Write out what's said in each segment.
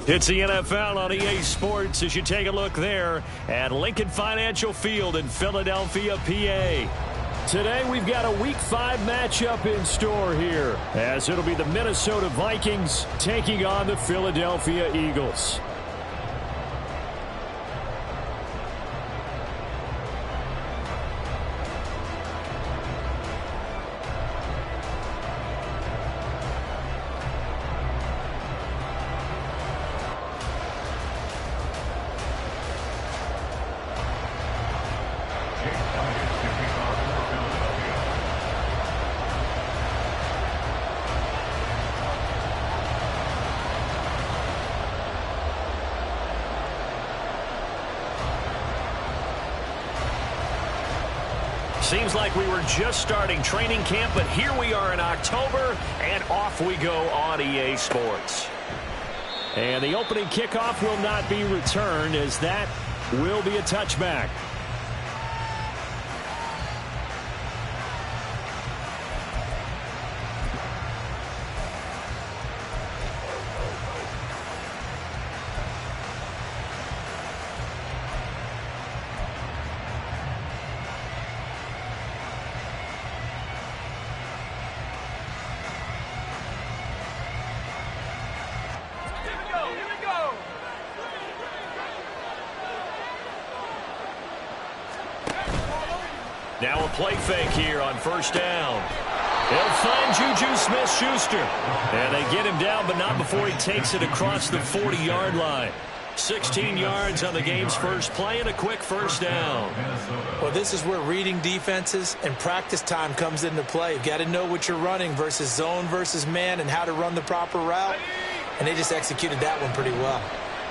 It's the NFL on EA Sports as you take a look there at Lincoln Financial Field in Philadelphia, PA. Today we've got a Week 5 matchup in store here, as it'll be the Minnesota Vikings taking on the Philadelphia Eagles. Seems like we were just starting training camp, but here we are in October, and off we go on EA Sports. And the opening kickoff will not be returned, as that will be a touchback. Now a play fake here on first down. He'll find Juju Smith-Schuster. And they get him down, but not before he takes it across the 40-yard line. 16 yards on the game's first play and a quick first down. Well, this is where reading defenses and practice time comes into play. You've got to know what you're running versus zone versus man and how to run the proper route. And they just executed that one pretty well.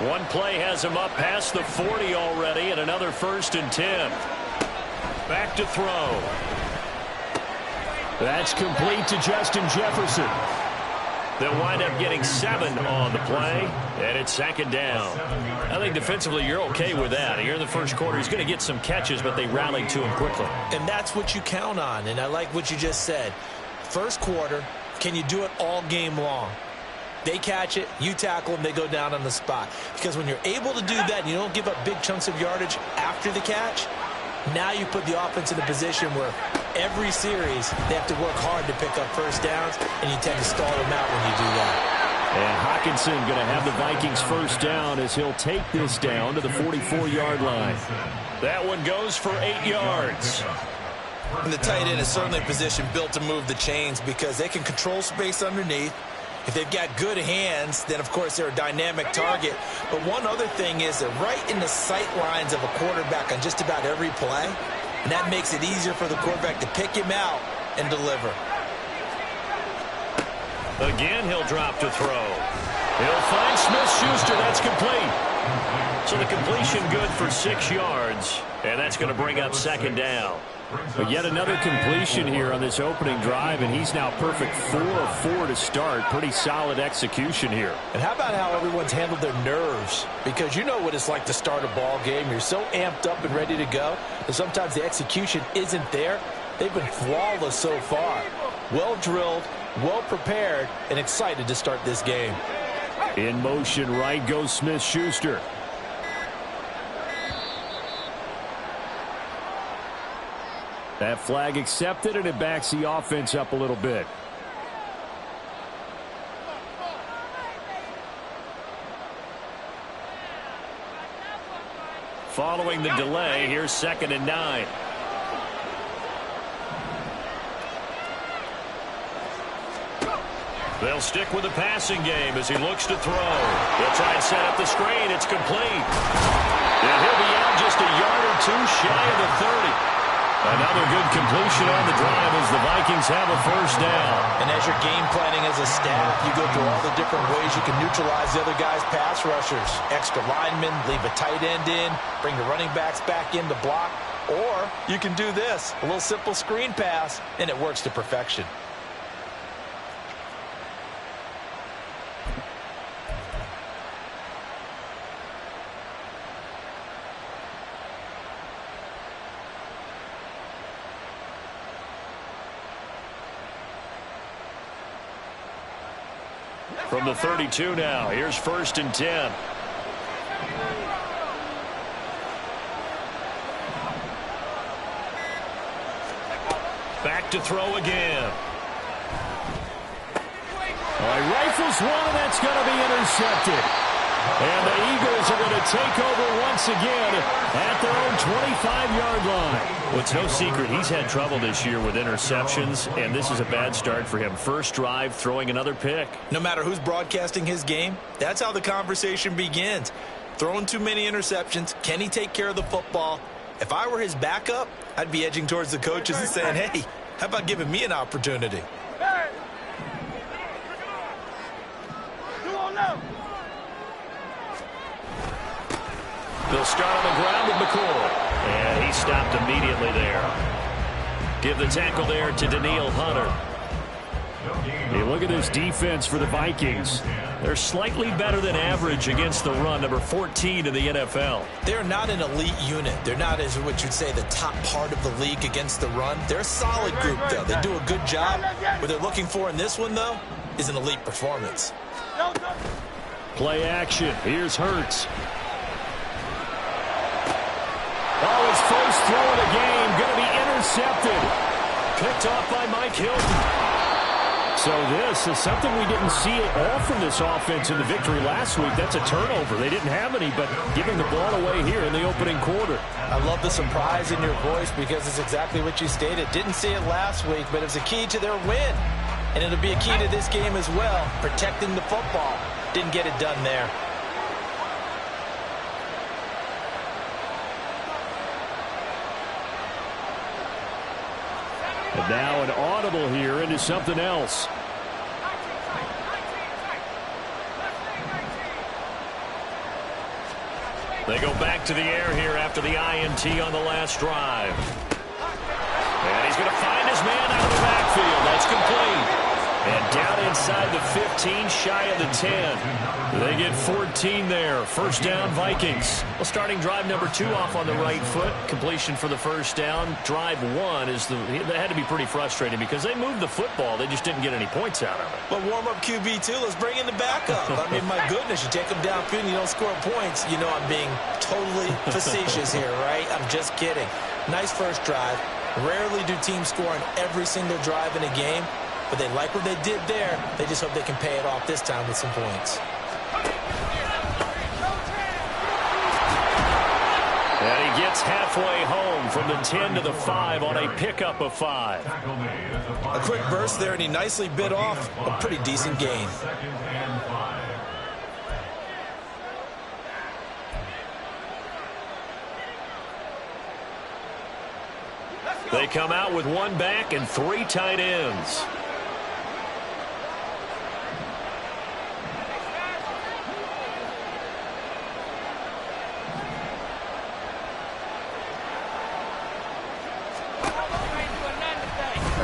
One play has him up past the 40 already, and another 1st and 10. Back to throw. That's complete to Justin Jefferson. They'll wind up getting 7 on the play, and it's 2nd down. I think defensively you're okay with that. Here in the first quarter, he's going to get some catches, but they rallied to him quickly. And that's what you count on, and I like what you just said. First quarter, can you do it all game long? They catch it, you tackle them, they go down on the spot. Because when you're able to do that and you don't give up big chunks of yardage after the catch, now you put the offense in a position where every series they have to work hard to pick up first downs, and you tend to stall them out when you do that. And Hockenson going to have the Vikings first down as he'll take this down to the 44-yard line. That one goes for 8 yards. And the tight end is certainly a position built to move the chains because they can control space underneath. If they've got good hands, then, of course, they're a dynamic target. But one other thing is they're right in the sight lines of a quarterback on just about every play, and that makes it easier for the quarterback to pick him out and deliver. Again, he'll drop to throw. He'll find Smith-Schuster. That's complete. So the completion good for 6 yards, and that's going to bring up 2nd down. But yet another completion here on this opening drive, and he's now perfect 4 of 4 to start. Pretty solid execution here. And how about how everyone's handled their nerves? Because you know what it's like to start a ball game. You're so amped up and ready to go, and sometimes the execution isn't there. They've been flawless so far. Well drilled, well prepared, and excited to start this game. In motion, right goes Smith-Schuster. That flag accepted, and it backs the offense up a little bit. Following the delay, here's 2nd and 9. They'll stick with the passing game as he looks to throw. They'll try and set up the screen. It's complete. And he'll be out just a yard or 2 shy of the 30. Another good completion on the drive as the Vikings have a first down. And as you're game planning as a staff, you go through all the different ways you can neutralize the other guy's pass rushers. Extra linemen, leave a tight end in, bring the running backs back in to block. Or you can do this, a little simple screen pass, and it works to perfection. From the 32 now, here's 1st and 10. Back to throw again. Rifles one, and that's going to be intercepted. And the Eagles are going to take over once again at their own 25-yard line. Well, it's no secret he's had trouble this year with interceptions, and this is a bad start for him. First drive, throwing another pick. No matter who's broadcasting his game, that's how the conversation begins. Throwing too many interceptions. Can he take care of the football? If I were his backup, I'd be edging towards the coaches and saying, hey, how about giving me an opportunity? They'll start on the ground with McCoy. And he stopped immediately there. Give the tackle there to Daniil Hunter. Hey, look at this defense for the Vikings. They're slightly better than average against the run, number 14 in the NFL. They're not an elite unit. They're not, as what you'd say, the top part of the league against the run. They're a solid group, though. They do a good job. What they're looking for in this one, though, is an elite performance. Play action. Here's Hurts. Oh, his first throw of the game going to be intercepted. Picked off by Mike Hilton. So this is something we didn't see at all from this offense in the victory last week. That's a turnover. They didn't have any, but giving the ball away here in the opening quarter. I love the surprise in your voice because it's exactly what you stated. Didn't see it last week, but it was a key to their win. And it'll be a key to this game as well, protecting the football. Didn't get it done there. And now an audible here into something else. They go back to the air here after the INT on the last drive. And he's going to find his man out of the backfield. That's complete. And down inside the 15, shy of the 10. They get 14 there. First down, Vikings. Well, starting drive number 2 off on the right foot. Completion for the first down. Drive 1 that had to be pretty frustrating because they moved the football. They just didn't get any points out of it. But warm-up QB, too. Let's bring in the backup. I mean, my goodness, you take them downfield and you don't score points. You know I'm being totally facetious here, right? I'm just kidding. Nice first drive. Rarely do teams score on every single drive in a game. But they like what they did there. They just hope they can pay it off this time with some points. And he gets halfway home from the 10 to the 5 on a pickup of 5. A quick burst there, and he nicely bit off a pretty decent gain. They come out with 1 back and 3 tight ends.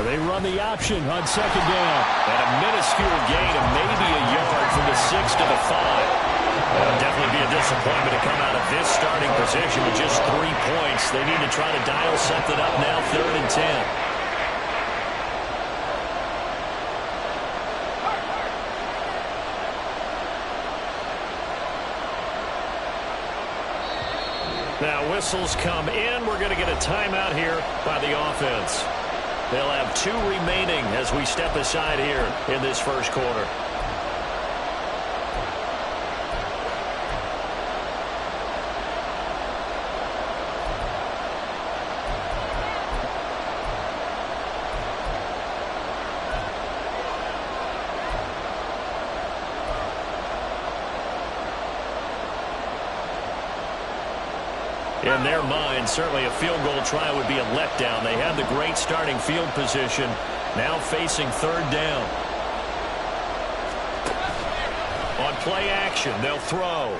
They run the option on second down. And a minuscule gain of maybe a yard from the 6 to the 5. It'll definitely be a disappointment to come out of this starting position with just 3 points. They need to try to dial something up now, 3rd and 10. Now whistles come in. We're going to get a timeout here by the offense. They'll have 2 remaining as we step aside here in this first quarter. In their mind, certainly a field goal try would be a letdown. They had the great starting field position, now facing 3rd down. On play action, they'll throw.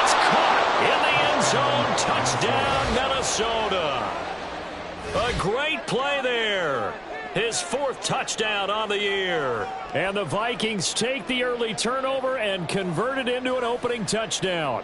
It's caught in the end zone. Touchdown, Minnesota. A great play there. His 4th touchdown on the year. And the Vikings take the early turnover and convert it into an opening touchdown.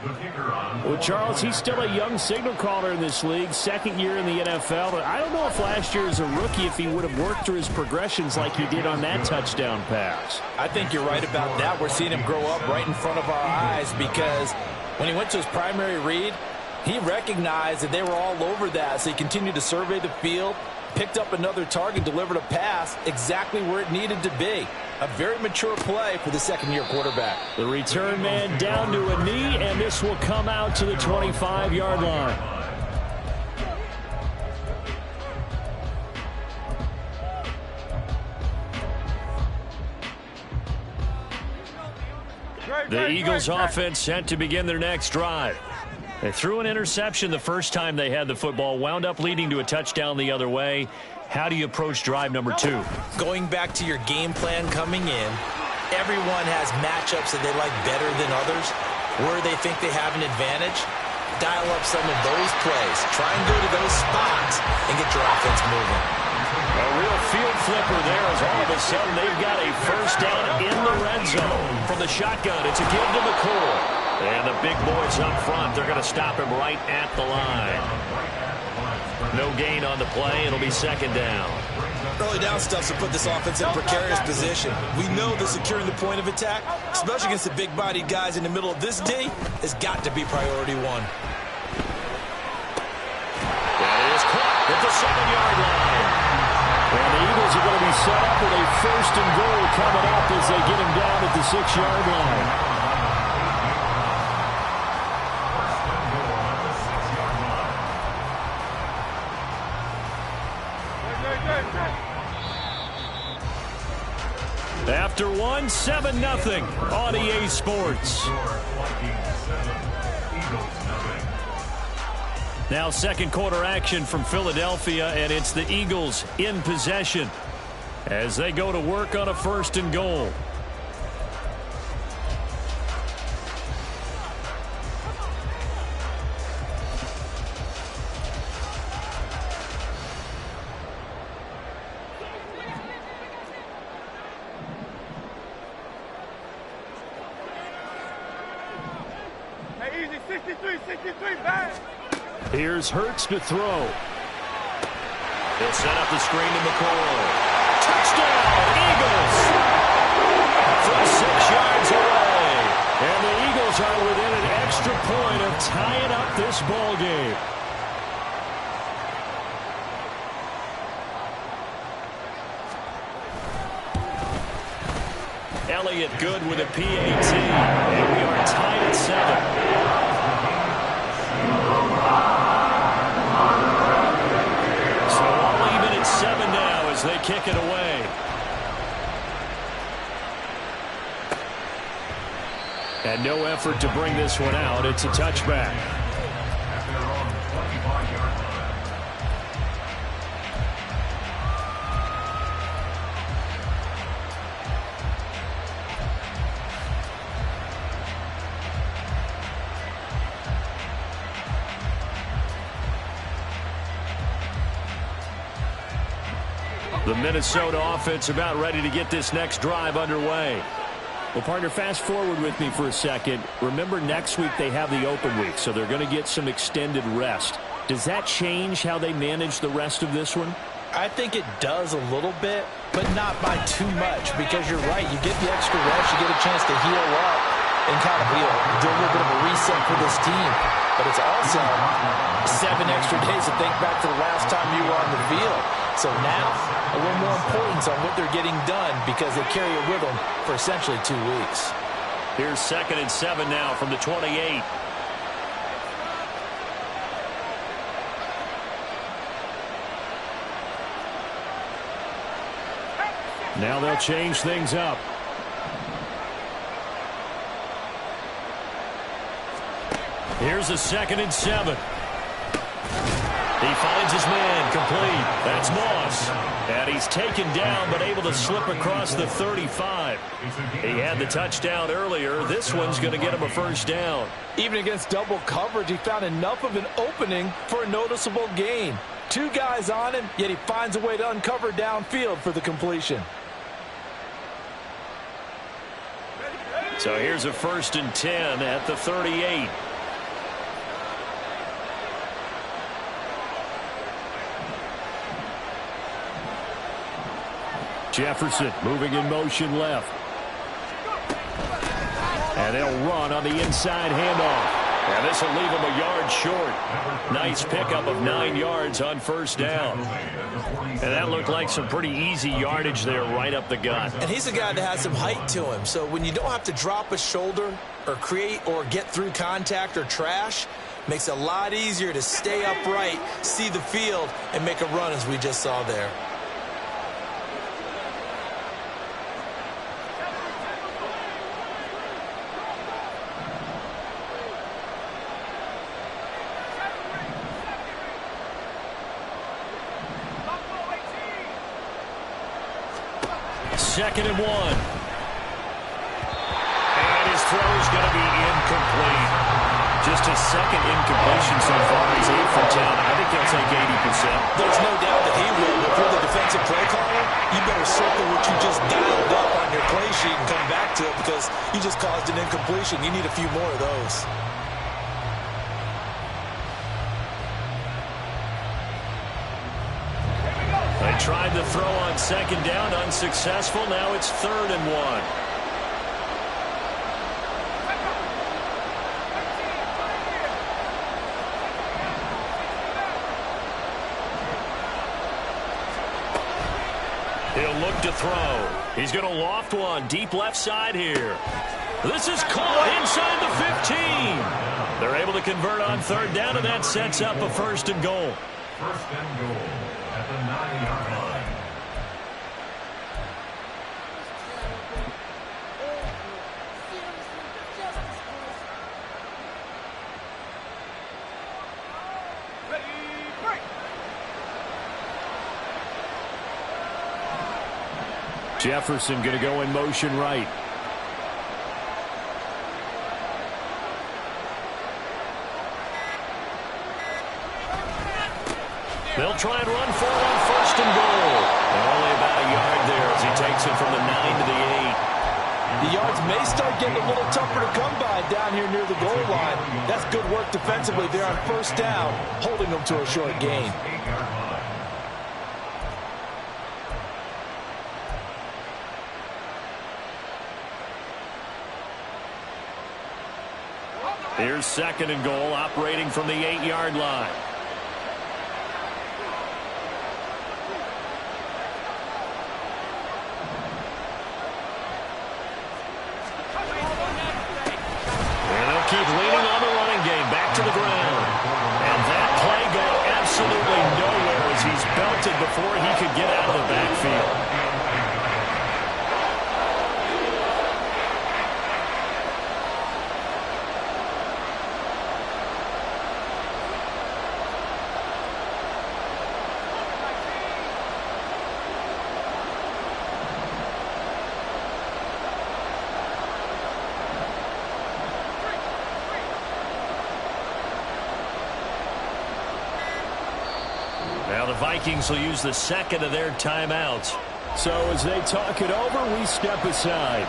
Well, Charles, he's still a young signal caller in this league, second year in the NFL. But I don't know if last year as a rookie, if he would have worked through his progressions like he did on that touchdown pass. I think you're right about that. We're seeing him grow up right in front of our eyes because when he went to his primary read, he recognized that they were all over that, so he continued to survey the field, picked up another target, delivered a pass exactly where it needed to be. A very mature play for the second-year quarterback. The return man down to a knee, and this will come out to the 25-yard line. The Eagles offense set to begin their next drive. They threw an interception the first time they had the football, wound up leading to a touchdown the other way. How do you approach drive number 2? Going back to your game plan coming in, everyone has matchups that they like better than others. Where they think they have an advantage, dial up some of those plays. Try and go to those spots and get your offense moving. A real field flipper there as all of a sudden they've got a first down in the red zone. From the shotgun, it's a give to McCoy. And the big boys up front, they're going to stop him right at the line. No gain on the play. It'll be second down. Early down stuff to put this offense in a precarious position. We know that securing the point of attack, especially against the big-bodied guys in the middle of this D, has got to be priority one. That is caught at the 7-yard line. And the Eagles are going to be set up with a first and goal coming up as they get him down at the 6-yard line. After 1, 7-0 on EA Sports. Now second quarter action from Philadelphia, and it's the Eagles in possession as they go to work on a first and goal. Here's Hurts to throw. They'll set up the screen to McCoy. Touchdown, Eagles! From 6 yards away. And the Eagles are within an extra point of tying up this ball game. Elliott good with a PAT. And we are tied at 7. They kick it away. And no effort to bring this one out. It's a touchback. The Minnesota offense about ready to get this next drive underway. Well, partner, fast forward with me for a second. Remember, next week they have the open week, so they're going to get some extended rest. Does that change how they manage the rest of this one? I think it does a little bit, but not by too much, because you're right. You get the extra rest, you get a chance to heal up and kind of do a little bit of a reset for this team. But it's also 7 extra days to think back to the last time you were on the field. So now, a little more importance on what they're getting done because they carry it with them for essentially 2 weeks. Here's 2nd and 7 now from the 28. Now they'll change things up. Here's a 2nd and 7. He finds his man complete. That's Moss. And he's taken down but able to slip across the 35. He had the touchdown earlier. This one's going to get him a first down. Even against double coverage, he found enough of an opening for a noticeable gain. 2 guys on him, yet he finds a way to uncover downfield for the completion. So here's a 1st and 10 at the 38. Jefferson moving in motion left. And they'll run on the inside handoff. And this will leave him a yard short. Nice pickup of 9 yards on first down. And that looked like some pretty easy yardage there right up the gut. And he's a guy that has some height to him. So when you don't have to drop a shoulder or create or get through contact or trash, makes it a lot easier to stay upright, see the field, and make a run as we just saw there. Second and 1. And his throw is going to be incomplete. Just his second incompletion so far. He's 8 for 10. I think he'll take 80%. There's no doubt that he will. If you're the defensive play caller, you better circle what you just dialed up on your play sheet and come back to it because you just caused an incompletion. You need a few more of those. They tried the throw on second down, unsuccessful. Now it's 3rd and 1. He'll look to throw. He's going to loft one deep left side here. This is caught inside the 15. They're able to convert on 3rd down, and that sets up a 1st and goal. 1st and goal at the 9-yard line. Jefferson going to go in motion right. They'll try and run for it on 1st and goal. And only about a yard there as he takes it from the 9 to the 8. The yards may start getting a little tougher to come by down here near the goal line. That's good work defensively there on 1st down, holding them to a short gain. Here's 2nd and goal, operating from the 8-yard line. And they'll keep leaning on the running game, back to the ground. And that play going absolutely nowhere as he's belted before he could get out of the backfield. Now the Vikings will use the 2nd of their timeouts. So as they talk it over, we step aside.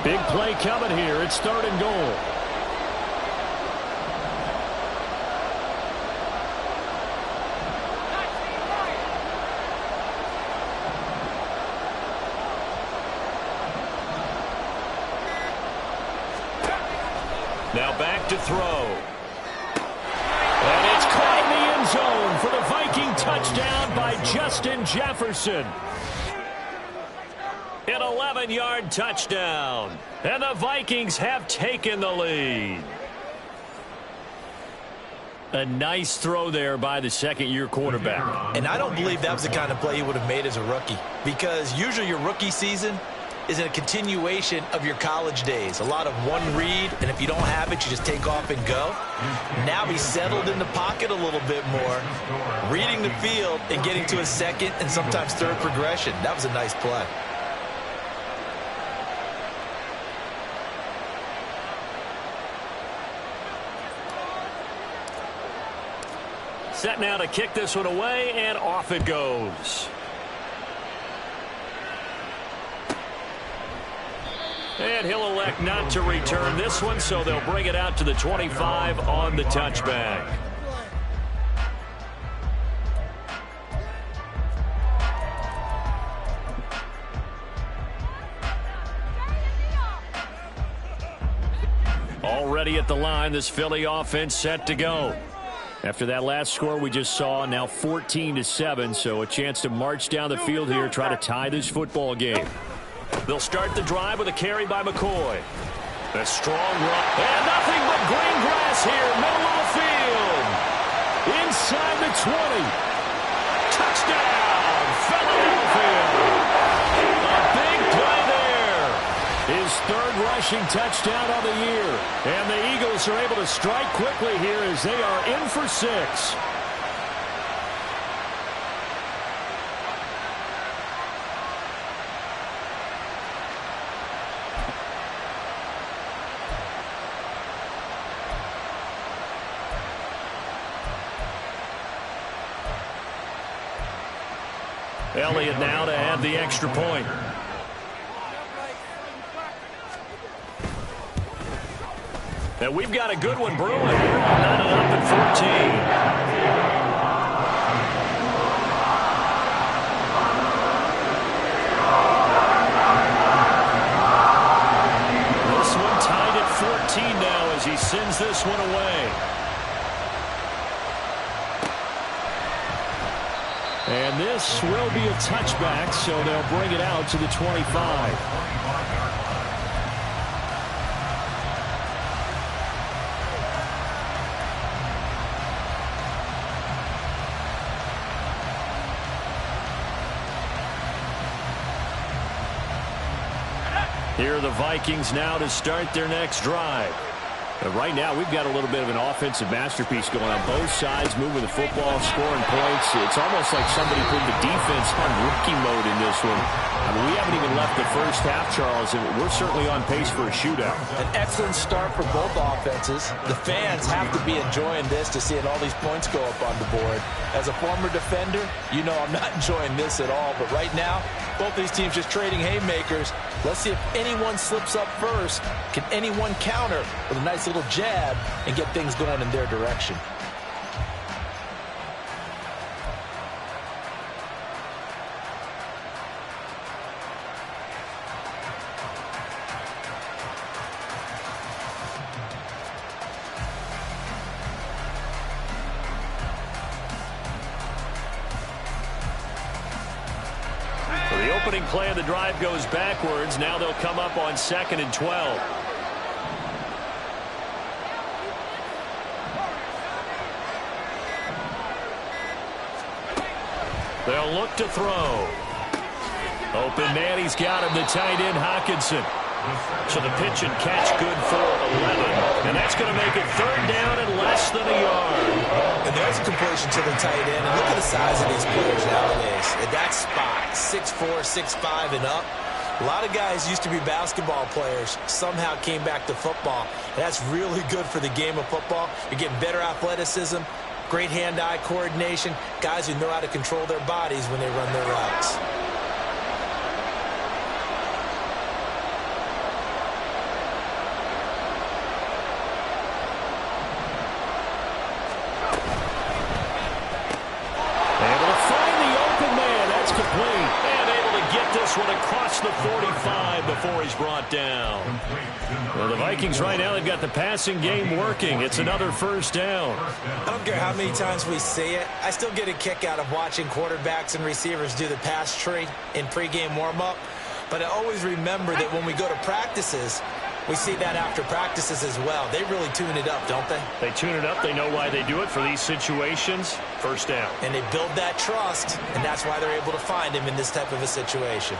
Big play coming here. It's 3rd and goal. Now back to throw. And it's caught in the end zone for the Viking touchdown by Justin Jefferson. An 11-yard touchdown. And the Vikings have taken the lead. A nice throw there by the second-year quarterback. And I don't believe that was the kind of play he would have made as a rookie. Because usually your rookie season is a continuation of your college days. A lot of one read, and if you don't have it, you just take off and go. Now he's settled in the pocket a little bit more, reading the field and getting to a second and sometimes third progression. That was a nice play. Set now to kick this one away, and off it goes. And he'll elect not to return this one, so they'll bring it out to the 25 on the touchback. Already at the line, this Philly offense set to go. After that last score we just saw, now 14-7, so a chance to march down the field here, try to tie this football game. They'll start the drive with a carry by McCoy. A strong run. And nothing but green grass here, middle of the field. Inside the 20. Touchdown, Philadelphia. A big play there. His third rushing touchdown of the year. And the Eagles are able to strike quickly here as they are in for 6. Elliott now to add the extra point. And we've got a good one brewing. We're on 9 up at 14. This one tied at 14 now as he sends this one away. And this will be a touchback, so they'll bring it out to the 25. Here are the Vikings now to start their next drive. Right now, we've got a little bit of an offensive masterpiece going on both sides, moving the football, scoring points. It's almost like somebody put the defense on rookie mode in this one. I mean, we haven't even left the first half, Charles, and we're certainly on pace for a shootout. An excellent start for both offenses. The fans have to be enjoying this to seeing all these points go up on the board. As a former defender, you know I'm not enjoying this at all, but right now, both these teams just trading haymakers. Let's see if anyone slips up first. Can anyone counter with a nice little jab and get things going in their direction? The opening play of the drive goes backwards. Now they'll come up on 2nd and 12. They'll look to throw. Open man, he's got him, the tight end Hockenson. So the pitch and catch good for 11. And that's going to make it 3rd down and less than a yard. And there's a completion to the tight end. And look at the size of these players nowadays. At that spot, 6'4", 6'5", and up. A lot of guys used to be basketball players, somehow came back to football. And that's really good for the game of football. You're getting better athleticism, great hand-eye coordination, guys who know how to control their bodies when they run their routes. One across the 45 before he's brought down. Well, the Vikings right now, they've got the passing game working. It's another 1st down. I don't care how many times we see it. I still get a kick out of watching quarterbacks and receivers do the pass tree in pregame warm-up. But I always remember that when we go to practices, we see that after practices as well. They really tune it up, don't they? They tune it up. They know why they do it for these situations. 1st down. And they build that trust, and that's why they're able to find him in this type of a situation.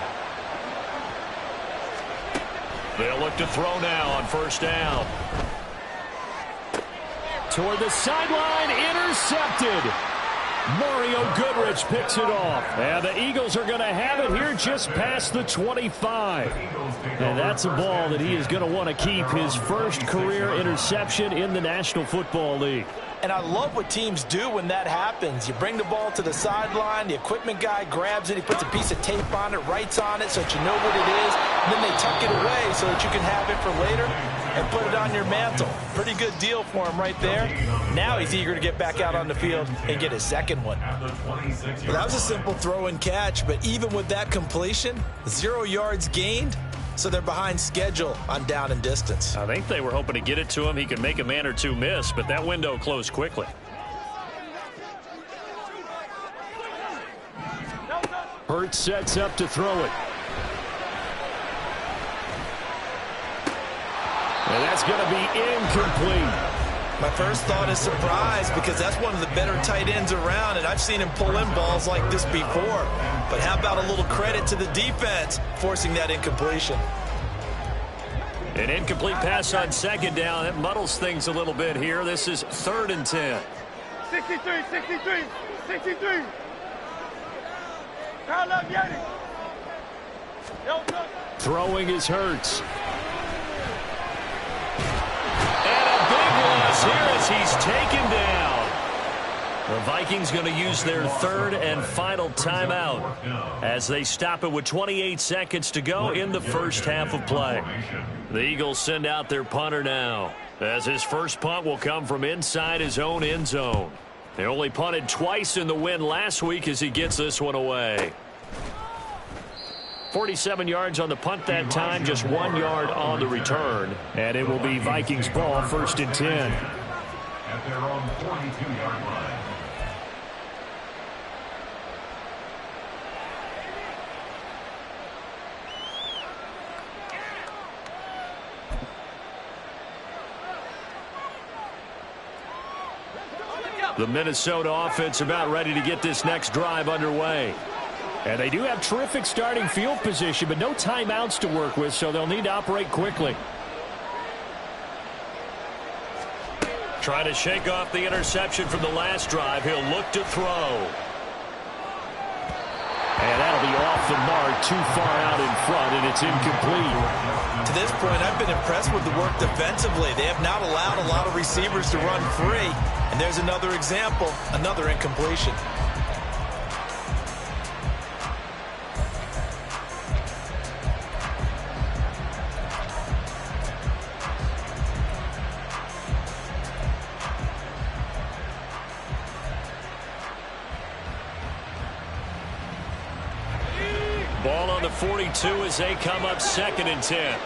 They'll look to throw now on 1st down. Toward the sideline, intercepted. Mario Goodrich picks it off. And the Eagles are going to have it here just past the 25. And that's a ball that he is going to want to keep, his first career interception in the National Football League. And I love what teams do when that happens. You bring the ball to the sideline, the equipment guy grabs it, he puts a piece of tape on it, writes on it so that you know what it is, and then they tuck it away so that you can have it for later and put it on your mantle. Pretty good deal for him right there. Now he's eager to get back out on the field and get his second one. Well, that was a simple throw and catch, but even with that completion, 0 yards gained, so they're behind schedule on down and distance. I think they were hoping to get it to him. He could make a man or two miss, but that window closed quickly. Hurts sets up to throw it. And that's going to be incomplete. My first thought is surprise, because that's one of the better tight ends around, and I've seen him pull in balls like this before. But how about a little credit to the defense forcing that incompletion? An incomplete pass on second down. It muddles things a little bit here. This is 3rd and 10. 63. Throwing is Hurts. Here as he's taken down. The Vikings going to use their 3rd and final timeout as they stop it with 28 seconds to go in the first half of play. The Eagles send out their punter now, as his first punt will come from inside his own end zone. They only punted twice in the win last week as he gets this one away. 47 yards on the punt that time, just 1 yard on the return. And it will be Vikings ball, 1st and 10. At their own 42-yard line. The Minnesota offense about ready to get this next drive underway. And they do have terrific starting field position, but no timeouts to work with, so they'll need to operate quickly. Trying to shake off the interception from the last drive. He'll look to throw. And that'll be off the mark, too far out in front, and it's incomplete. To this point, I've been impressed with the work defensively. They have not allowed a lot of receivers to run free. And there's another example, another incompletion. Ball on the 42 as they come up 2nd and 10.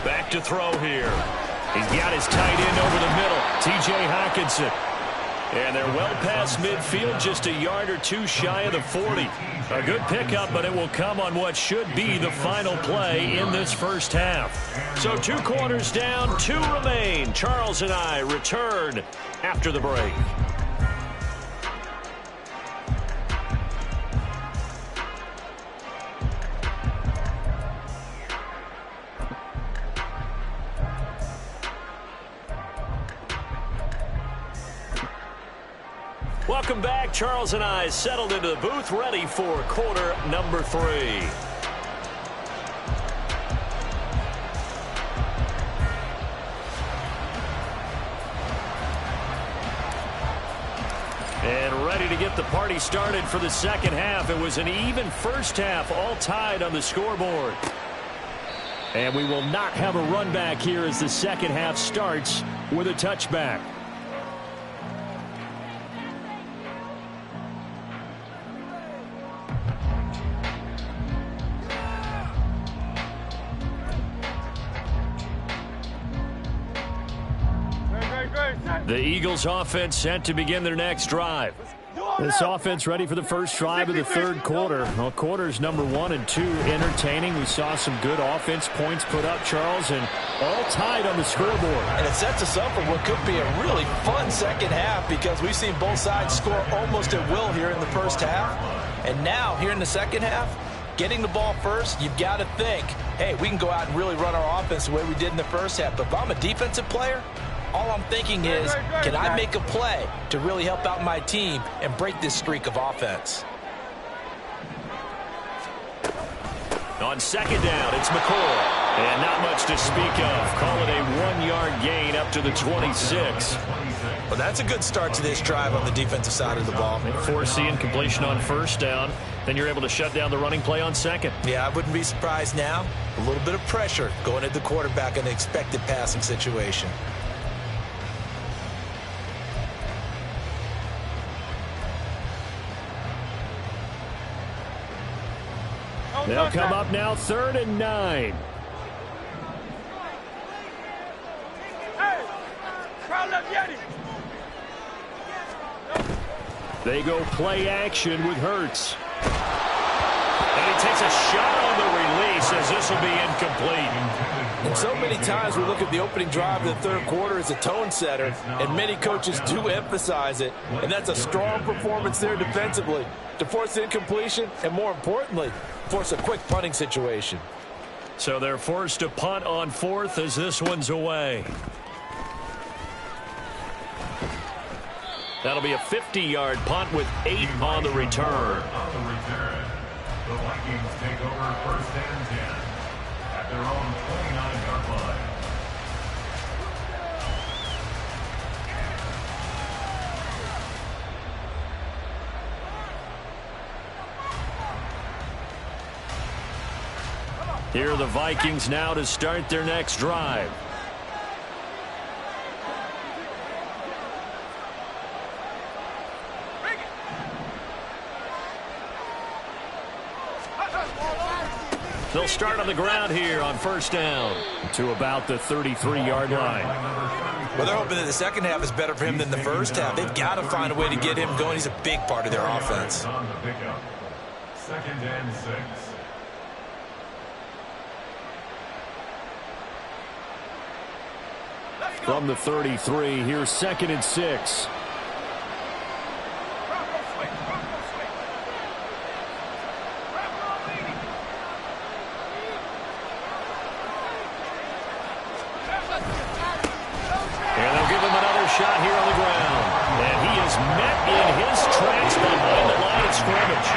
Back to throw here. He's got his tight end over the middle, T.J. Hockenson. And they're well past midfield, just a yard or two shy of the 40. A good pickup, but it will come on what should be the final play in this first half. So 2 quarters down, 2 remain. Charles and I return after the break. Welcome back. Charles and I settled into the booth, ready for quarter number 3. And ready to get the party started for the second half. It was an even first half, all tied on the scoreboard. And we will not have a run back here as the second half starts with a touchback. The Eagles offense set to begin their next drive. This offense ready for the first drive of the 3rd quarter. Well, quarters number 1 and 2 entertaining. We saw some good offense points put up, Charles, and all tied on the scoreboard. And it sets us up for what could be a really fun second half, because we've seen both sides score almost at will here in the first half. And now, here in the second half, Getting the ball first, you've got to think, hey, we can go out and really run our offense the way we did in the first half. But if I'm a defensive player, all I'm thinking is, can I make a play to really help out my team and break this streak of offense? On second down, it's McCoy. And not much to speak of. Call it a 1-yard gain up to the 26. Well, that's a good start to this drive on the defensive side of the ball. Force the incompletion on first down. Then you're able to shut down the running play on second. Yeah, I wouldn't be surprised now. A little bit of pressure going at the quarterback in an expected passing situation. They'll come up now 3rd and 9. They go play action with Hurts. And he takes a shot on the release as this will be incomplete. And so many times we look at the opening drive of the third quarter as a tone setter, and many coaches do emphasize it. And that's a strong performance there defensively to force incompletion and, more importantly, force a quick punting situation. So they're forced to punt on 4th as this one's away. That'll be a 50-yard punt with 8 on the return. The Vikings take over 1st and 10 at their own 29-yard line. Here are the Vikings now to start their next drive. They'll start on the ground here on first down to about the 33-yard line. Well, they're hoping that the second half is better for him than the first half. They've got to find a way to get him going. He's a big part of their offense. On the pickup. 2nd and 6. From the 33, here's 2nd and 6. Shot here on the ground. And he is met in his tracks behind the line of scrimmage.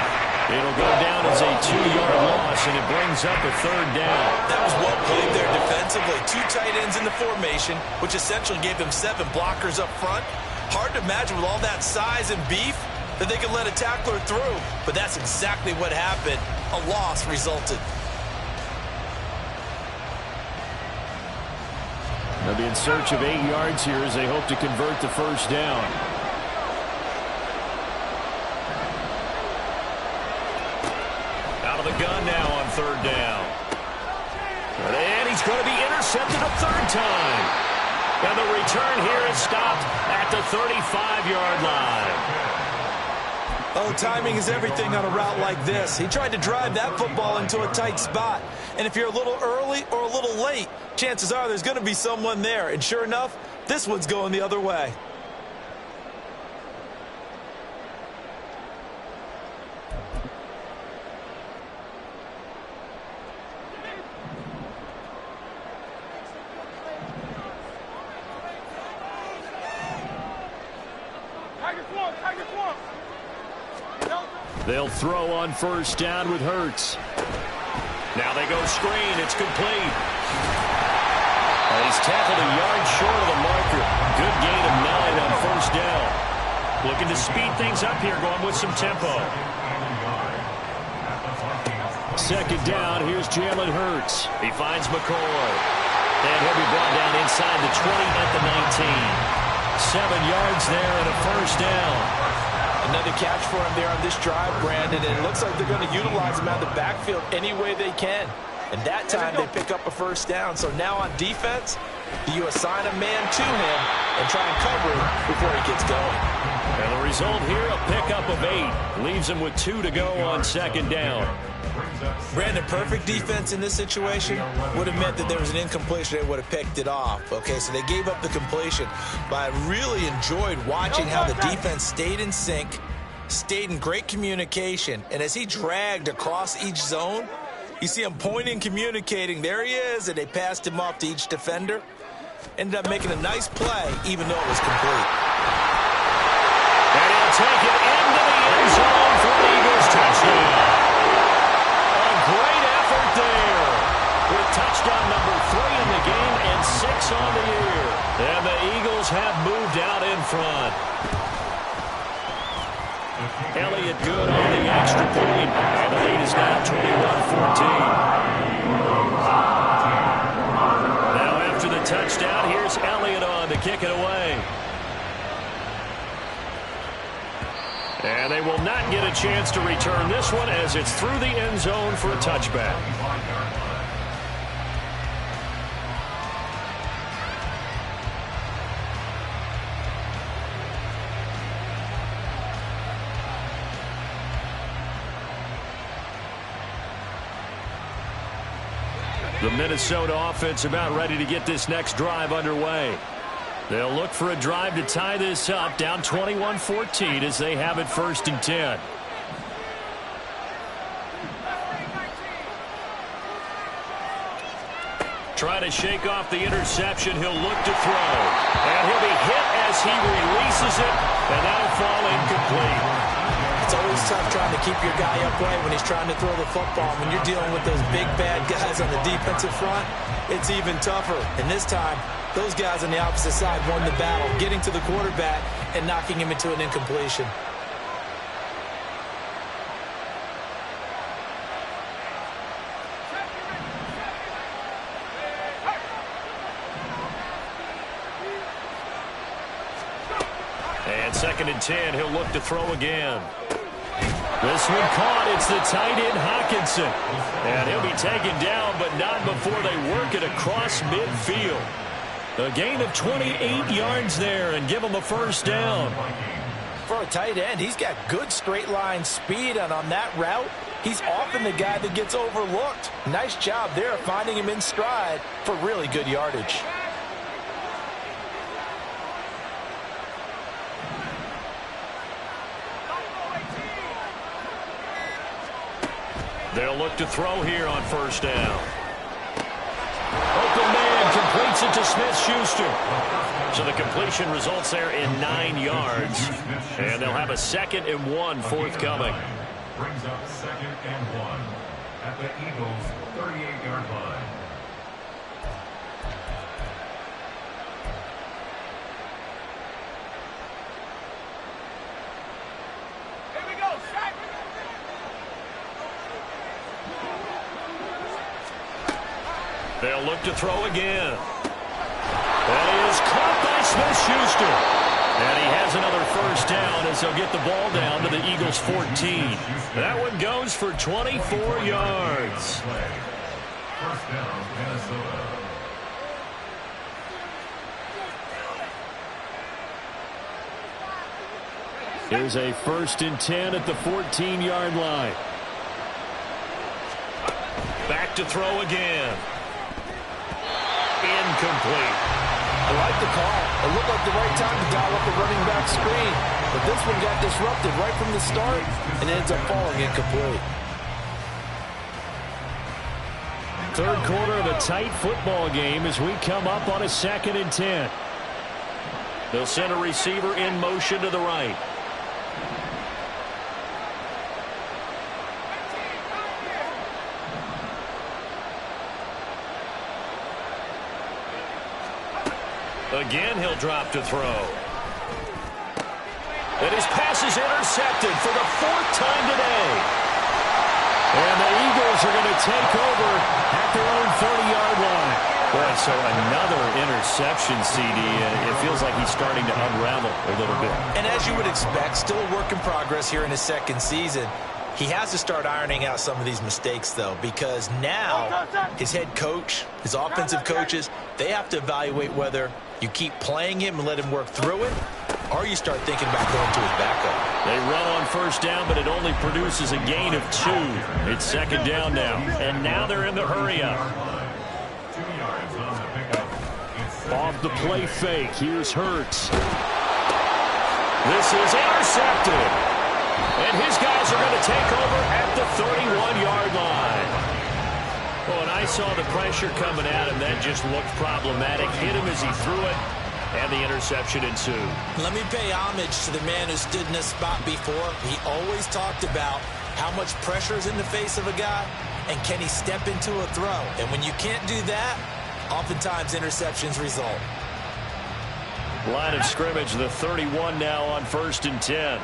It'll go down as a 2-yard loss, and it brings up a 3rd down. That was well played there defensively. 2 tight ends in the formation, which essentially gave them 7 blockers up front. Hard to imagine with all that size and beef that they could let a tackler through. But that's exactly what happened. A loss resulted. They'll be in search of 8 yards here as they hope to convert the first down. Out of the gun now on 3rd down. And he's going to be intercepted a 3rd time. And the return here is stopped at the 35-yard line. Oh, timing is everything on a route like this. He tried to drive that football into a tight spot. And if you're a little early or a little late, chances are there's going to be someone there. And sure enough, this one's going the other way. They'll throw on first down with Hurts. Now they go screen. It's complete. And he's tackled a yard short of the marker. Good gain of 9 on first down. Looking to speed things up here, going with some tempo. 2nd down. Here's Jalen Hurts. He finds McCoy. And he'll be brought down inside the 20 at the 19. 7 yards there and a first down. Another catch for him there on this drive, Brandon, and it looks like they're going to utilize him out of the backfield any way they can. And that time they pick up a first down. So now on defense, do you assign a man to him and try and cover him before he gets going? And the result here, a pickup of 8. Leaves him with 2 to go on 2nd down. Brandon, perfect defense in this situation would have meant that there was an incompletion. They would have picked it off. Okay, so they gave up the completion. But I really enjoyed watching how the defense stayed in sync, stayed in great communication, and as he dragged across each zone, you see him pointing, communicating. There he is, and they passed him off to each defender. Ended up making a nice play, even though it was complete. And he'll take it into the end zone for an Eagles touchdown. A great effort there. With touchdown number 3 in the game and 6 on the year. And the Eagles have moved out in front. Elliott good on the extra point. And the lead is now 21-14. Now after the touchdown, here's Elliott on to kick it away. And they will not get a chance to return this one as it's through the end zone for a touchback. The Minnesota offense about ready to get this next drive underway. They'll look for a drive to tie this up, down 21-14 as they have it 1st and 10. Try to shake off the interception. He'll look to throw. And he'll be hit as he releases it, and that'll fall incomplete. It's always tough trying to keep your guy upright when he's trying to throw the football. When you're dealing with those big, bad guys on the defensive front, it's even tougher. And this time, those guys on the opposite side won the battle, getting to the quarterback and knocking him into an incompletion. And 2nd and 10, he'll look to throw again. This one caught. It's the tight end, Hockenson. And he'll be taken down, but not before they work it across midfield. A gain of 28 yards there and give him a 1st down. For a tight end, he's got good straight line speed, and on that route, he's often the guy that gets overlooked. Nice job there finding him in stride for really good yardage. They'll look to throw here on 1st down. Open man completes it to Smith-Schuster. So the completion results there in 9 yards. And they'll have a 2nd and 1 forthcoming. Brings up 2nd and 1 at the Eagles' 38-yard line. They'll look to throw again. That is caught by Smith-Schuster. And he has another 1st down as they'll get the ball down to the Eagles' 14. That one goes for 24 yards. 1st down, Minnesota. Here's a 1st and 10 at the 14-yard line. Back to throw again. Incomplete. I like the call. It looked like the right time to dial up the running back screen. But this one got disrupted right from the start and ends up falling incomplete. 3rd quarter of a tight football game as we come up on a 2nd and 10. They'll send a receiver in motion to the right. Again, he'll drop to throw. And his pass is intercepted for the 4th time today. And the Eagles are going to take over at their own 30-yard line. Boy, so another interception, CD. It feels like he's starting to unravel a little bit. And as you would expect, still a work in progress here in his 2nd season. He has to start ironing out some of these mistakes, though, because now his head coach, his offensive coaches, they have to evaluate whether you keep playing him and let him work through it, or you start thinking about going to his backup. They run on 1st down, but it only produces a gain of 2. It's 2nd down now, and now they're in the hurry-up. Off the play fake, here's Hurts. This is intercepted. And his guys are going to take over at the 31-yard line. Well, when I saw the pressure coming at him, that just looked problematic. Hit him as he threw it, and the interception ensued. Let me pay homage to the man who stood in this spot before. He always talked about how much pressure is in the face of a guy, and can he step into a throw? And when you can't do that, oftentimes interceptions result. Line of scrimmage, the 31 now on 1st and 10.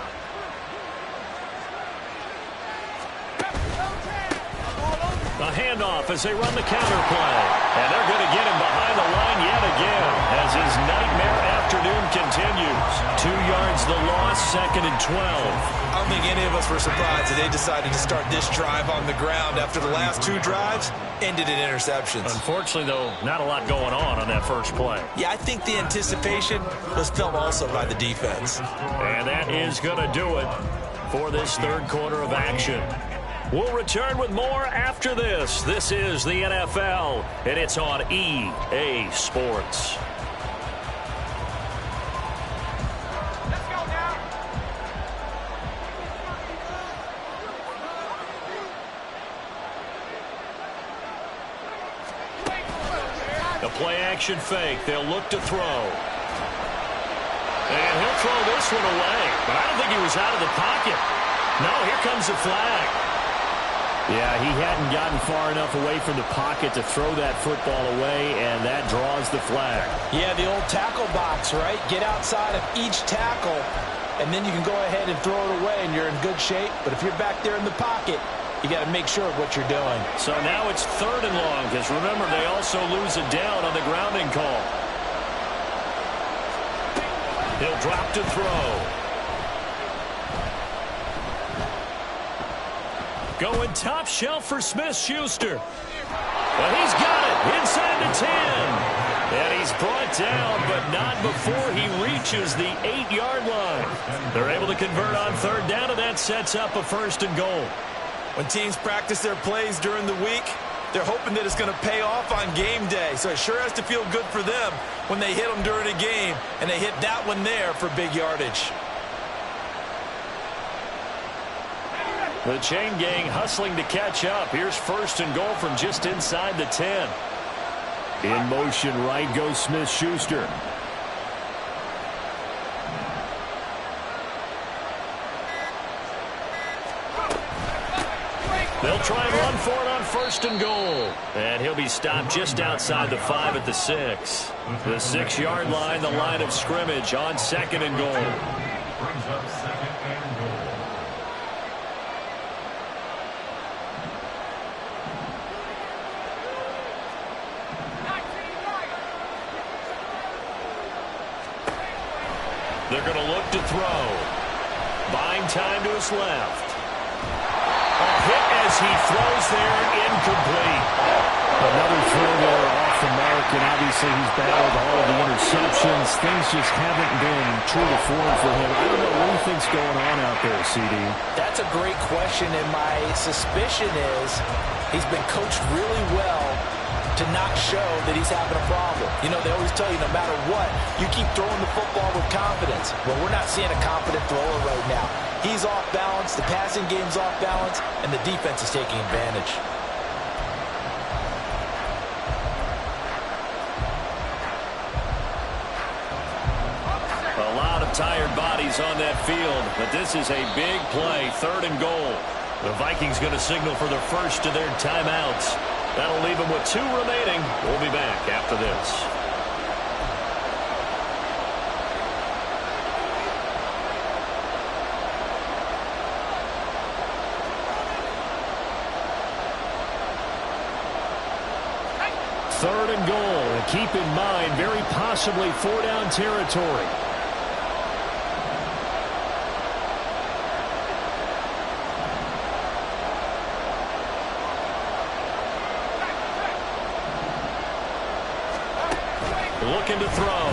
A handoff as they run the counter play. And they're going to get him behind the line yet again as his nightmare afternoon continues. 2 yards the loss, 2nd and 12. I don't think any of us were surprised that they decided to start this drive on the ground after the last 2 drives ended in interceptions. Unfortunately, though, not a lot going on that first play. Yeah, I think the anticipation was felt also by the defense. And that is going to do it for this 3rd quarter of action. We'll return with more after this. This is the NFL, and it's on EA Sports. Let's go now. A play-action fake. They'll look to throw. And he'll throw this one away. But I don't think he was out of the pocket. No, here comes the flag. Yeah, he hadn't gotten far enough away from the pocket to throw that football away, and that draws the flag. Yeah, the old tackle box, right? Get outside of each tackle, and then you can go ahead and throw it away, and you're in good shape. But if you're back there in the pocket, you got to make sure of what you're doing. So now it's 3rd and long, because remember, they also lose it down on the grounding call. He'll drop to throw. Going top shelf for Smith-Schuster. Well, he's got it inside the 10. And he's brought down, but not before he reaches the 8-yard line. They're able to convert on 3rd down, and that sets up a 1st and goal. When teams practice their plays during the week, they're hoping that it's going to pay off on game day. So it sure has to feel good for them when they hit them during a game, and they hit that one there for big yardage. The chain gang hustling to catch up. Here's 1st and goal from just inside the 10. In motion, right goes Smith-Schuster. They'll try and run for it on 1st and goal. And he'll be stopped just outside the 5 at the 6. The 6-yard line, the line of scrimmage on 2nd and goal. Brings up 2nd and goal. They're going to look to throw. Buying time to his left. A hit as he throws there, incomplete. Another throw there off the mark, and obviously he's battled all of the interceptions. Things just haven't been true to form for him. I don't know what do you think's going on out there, CD. That's a great question, and my suspicion is he's been coached really well to not show that he's having a problem. You know, they always tell you no matter what, you keep throwing the football with confidence. Well, we're not seeing a confident thrower right now. He's off balance, the passing game's off balance, and the defense is taking advantage. A lot of tired bodies on that field, but this is a big play, 3rd and goal. The Vikings going to signal for the first of their timeouts. That'll leave them with 2 remaining. We'll be back after this. Third and goal. And keep in mind, very possibly 4-down territory. Looking to throw.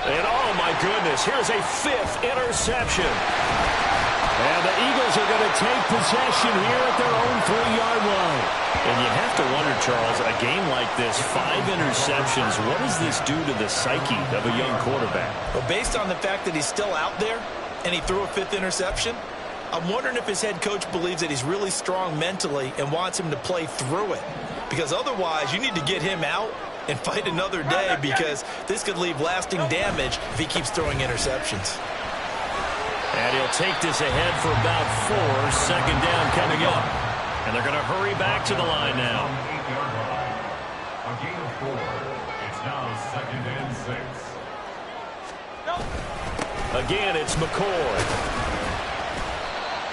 And oh my goodness, here's a 5th interception. And the Eagles are going to take possession here at their own 3-yard line. And you have to wonder, Charles, a game like this, 5 interceptions, what does this do to the psyche of a young quarterback? Well, based on the fact that he's still out there and he threw a 5th interception, I'm wondering if his head coach believes that he's really strong mentally and wants him to play through it. Because otherwise, you need to get him out and fight another day, because this could leave lasting damage if he keeps throwing interceptions. And he'll take this ahead for about 4. Second down coming up. And they're going to hurry back to the line now. A gain of 4. It's now 2nd and 6. Again, it's McCoy.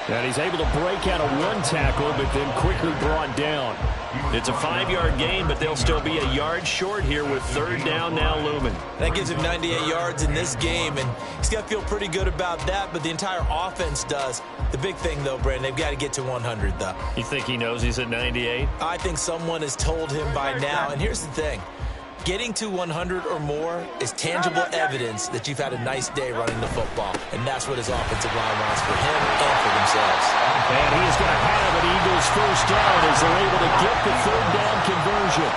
And he's able to break out of one tackle, but then quickly brought down. It's a 5-yard gain, but they'll still be a yard short here with 3rd down now looming. That gives him 98 yards in this game, and he's got to feel pretty good about that, but the entire offense does. The big thing, though, Brandon, they've got to get to 100, though. You think he knows he's at 98? I think someone has told him by now, and here's the thing. Getting to 100 or more is tangible evidence that you've had a nice day running the football, and that's what his offensive line wants for him and for themselves. And he is going to have an Eagles first down as they're able to get the 3rd down conversion.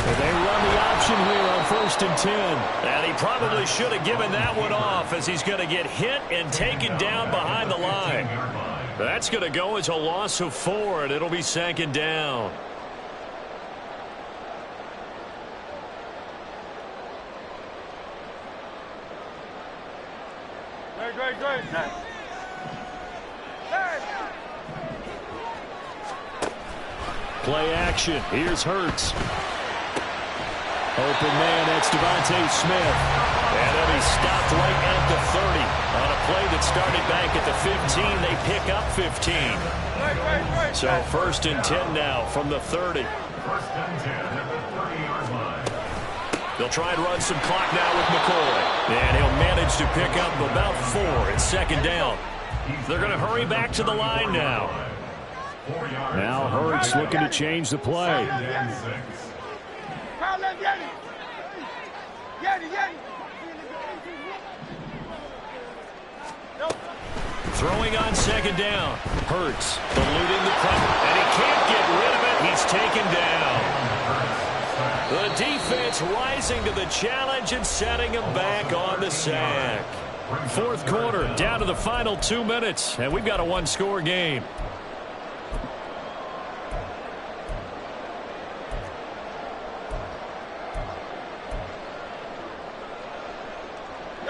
And they run the option here on 1st and 10. And he probably should have given that one off, as he's going to get hit and taken down behind the line. That's going to go as a loss of 4, and it'll be 2nd down. Great. Play action. Here's Hurts. Open man, that's Devontae Smith. And then he's stopped right at the 30. On a play that started back at the 15, they pick up 15. So 1st and 10 now from the 30. 1st and 10 at the 30-yard line. They'll try and run some clock now with McCoy. And he'll manage to pick up about 4 at 2nd down. They're going to hurry back to the line now. Now Hurts looking to change the play. Throwing on 2nd down. Hurts eluding the cover, and he can't get rid of it. He's taken down. The defense rising to the challenge and setting him back on the sack. 4th quarter, down to the final 2 minutes, and we've got a 1-score game.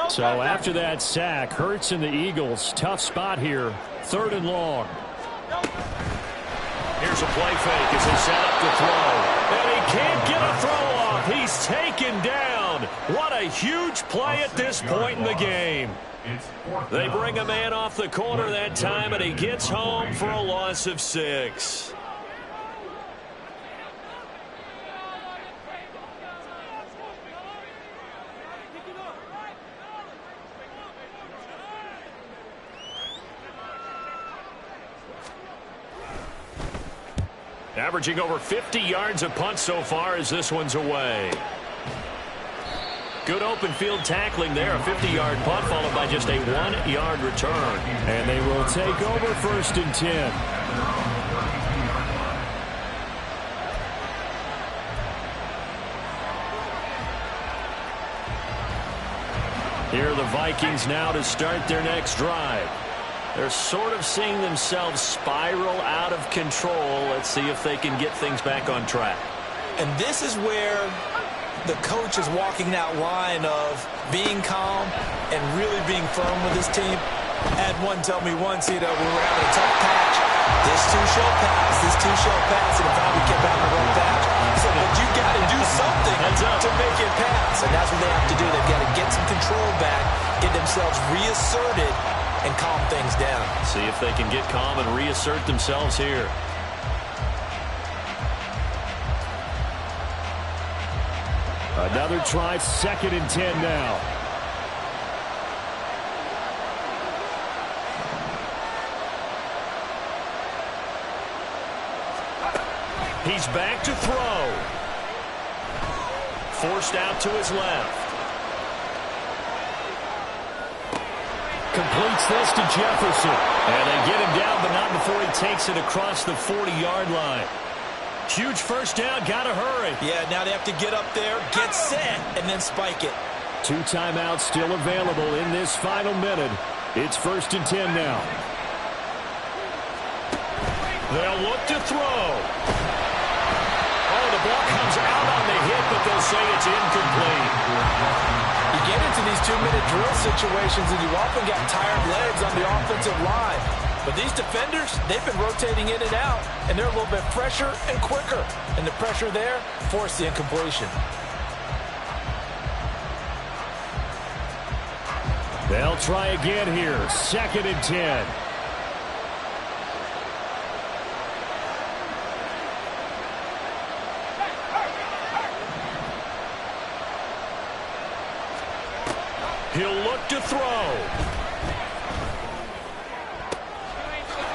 So after that sack, Hurts and the Eagles, tough spot here, 3rd and long. Here's a play fake as they set up the throw. And he can't get a throw off. He's taken down. What a huge play at this point in the game. They bring a man off the corner that time, and he gets home for a loss of 6. Averaging over 50 yards a punt so far as this one's away. Good open field tackling there. A 50-yard punt followed by just a 1-yard return. And they will take over 1st and 10. Here are the Vikings now to start their next drive. They're sort of seeing themselves spiral out of control. Let's see if they can get things back on track. And this is where the coach is walking that line of being calm and really being firm with his team. I had one tell me once, when we were having a tough patch, this too shall pass, and if I would get back on the wrong patch, he said, but you got to do something to make it pass. And that's what they have to do. They've got to get some control back, get themselves reasserted, and calm things down. See if they can get calm and reassert themselves here. Another try, 2nd and 10 now. He's back to throw. Forced out to his left. Completes this to Jefferson. And they get him down, but not before he takes it across the 40-yard line. Huge first down, got to hurry. Yeah, now they have to get up there, get set, and then spike it. 2 timeouts still available in this final minute. It's 1st and 10 now. They'll look to throw. Oh, the ball comes out on the hit, but they'll say it's incomplete. You get into these 2-minute drill situations, and you often got tired legs on the offensive line. But these defenders, they've been rotating in and out, and they're a little bit fresher and quicker. And the pressure there forced the incompletion. They'll try again here. 2nd and 10. He'll look to throw.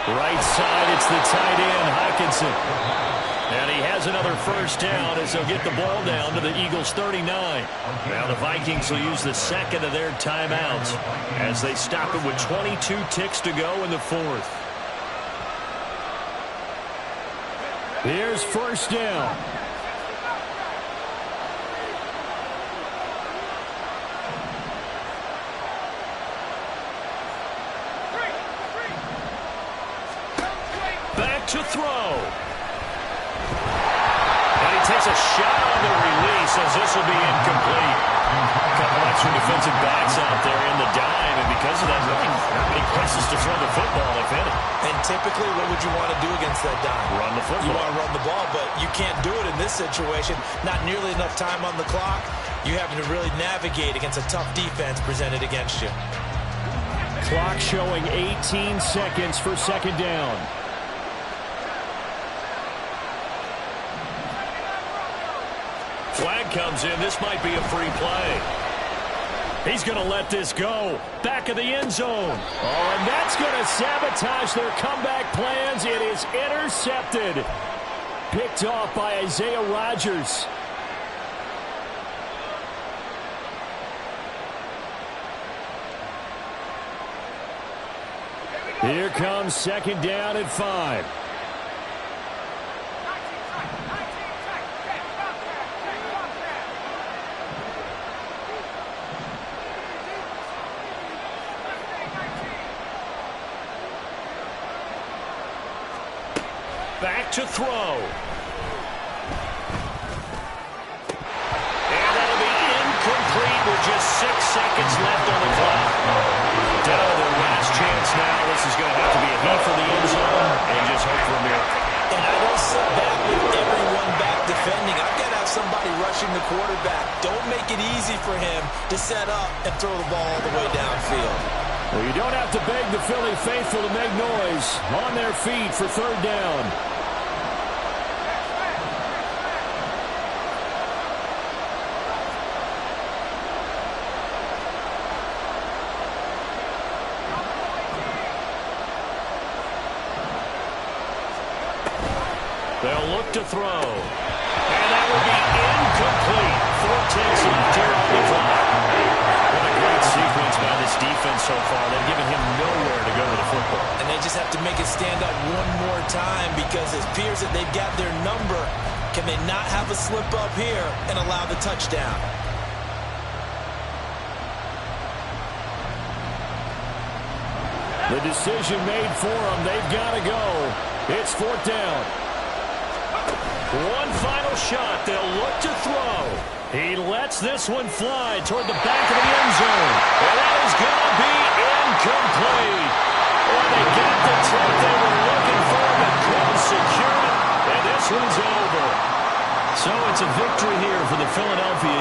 Right side, it's the tight end, Hockenson. And he has another first down as they'll get the ball down to the Eagles' 39. Now the Vikings will use the 2nd of their timeouts as they stop it with 22 ticks to go in the 4th. Here's 1st down. Back to throw. And he takes a shot on the release as this will be incomplete. A couple extra defensive backs out there in the dime, and because of that, really not many places to throw the football, if any. And typically, what would you want to do against that dime? Run the football. You want to run the ball, but you can't do it in this situation. Not nearly enough time on the clock. You're having to really navigate against a tough defense presented against you. Clock showing 18 seconds for 2nd down. Flag comes in. This might be a free play. He's going to let this go. Back of the end zone. Oh, and that's going to sabotage their comeback plans. It is intercepted. Picked off by Isaiah Rodgers. Here comes 2nd down at 5. Back to throw. And that'll be incomplete with just 6 seconds left on the clock. Down to their last chance now. This is going to have to be a heat for the end zone and just hope for a miracle. And I don't sit back with everyone back defending. I've got to have somebody rushing the quarterback. Don't make it easy for him to set up and throw the ball all the way downfield. Well, you don't have to beg the Philly faithful to make noise. On their feet for 3rd down. They'll look to throw. And that will be incomplete. 4 ticks left here on the clock. What a great sequence by this defense so far. They've given him nowhere to go with the football. And they just have to make it stand up one more time because it appears that they've got their number. Can they not have a slip up here and allow the touchdown? The decision made for them. They've got to go. It's 4th down. One final shot. They'll look to throw. He lets this one fly toward the back of the end zone. And that is going to be incomplete. Well, they got the tip they were looking for, but couldn't secure it. And this one's over. So it's a victory here for the Philadelphia